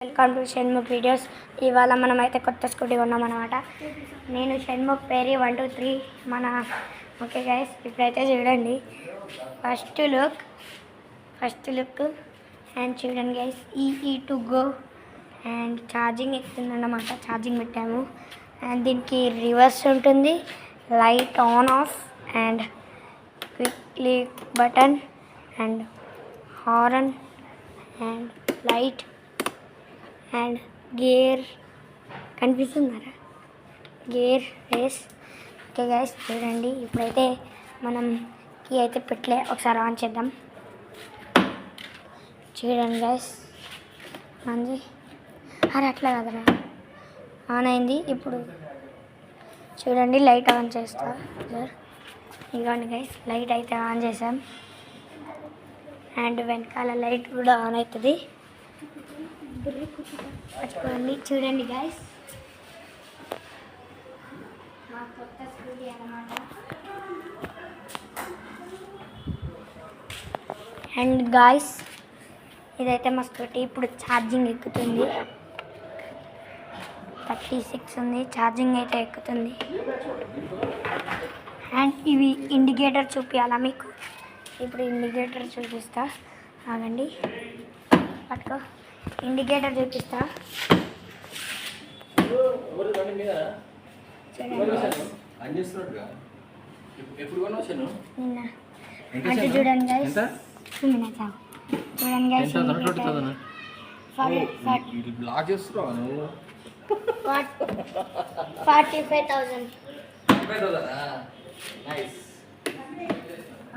Welcome to Shanmukh videos. ఇవాళ మనమైతే కొత్త స్కూటీ కొన్నాం అనమాట. నేను షణ్ముఖ్ పేరు 123 మన ఓకే గైస్. ఇప్పుడైతే చూడండి ఫస్ట్ లుక్ అండ్ చూడండి గైస్ ఈ టు గో అండ్ ఛార్జింగ్ ఎక్కుతుందన్నమాట. ఛార్జింగ్ పెట్టాము అండ్ దీనికి రివర్స్ ఉంటుంది, light on off and quickly button and horn and light and gear కనిపిస్తున్నారా, గేర్ రేస్. ఓకే గైస్ చూడండి. ఇప్పుడైతే మనం కీ అయితే పెట్టలే, ఒకసారి ఆన్ చేద్దాం. చూడండి గైస్ మంది అట్లా కదరా, ఆన్ అయింది. ఇప్పుడు చూడండి లైట్ ఆన్ చేస్తా సార్. ఇదిగోండి గైస్ లైట్ అయితే ఆన్ చేసాం అండ్ వెనకాల లైట్ కూడా ఆన్ అవుతుంది. మర్చిపోండి. చూడండి గైస్ మా కొత్త స్కూటీ అన్నమాట. అండ్ గాయస్ ఇదైతే మా స్కూటీ ఇప్పుడు ఛార్జింగ్ ఎక్కుతుంది. 36 ఉంది, ఛార్జింగ్ అయితే ఎక్కుతుంది. అండ్ ఇవి ఇండికేటర్ చూపించాలా మీకు. ఇప్పుడు ఇండికేటర్ చూపిస్తా, ఆగండి పట్టుకో. ఇండికేటర్ చూపిస్తా నిన్న. అంటే చూడండి గైస్, చూడండి గైస్ 45,000.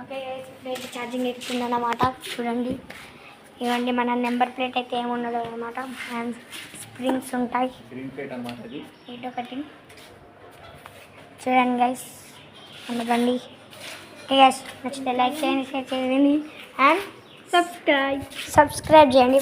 ఓకే గైస్ ఇప్పుడైతే ఛార్జింగ్ ఎక్కుతుంది అన్నమాట. చూడండి ఇవ్వండి మన నెంబర్ ప్లేట్ అయితే ఏముండదు అనమాట. అండ్ స్ప్రింగ్స్ ఉంటాయి, ఇటు ఒకటి. చూడండి గైస్ అందుకండి. ఓకే గైస్ నచ్చితే లైక్ చేయండి, షేర్ చేయండి అండ్ సబ్స్క్రైబ్ చేయండి.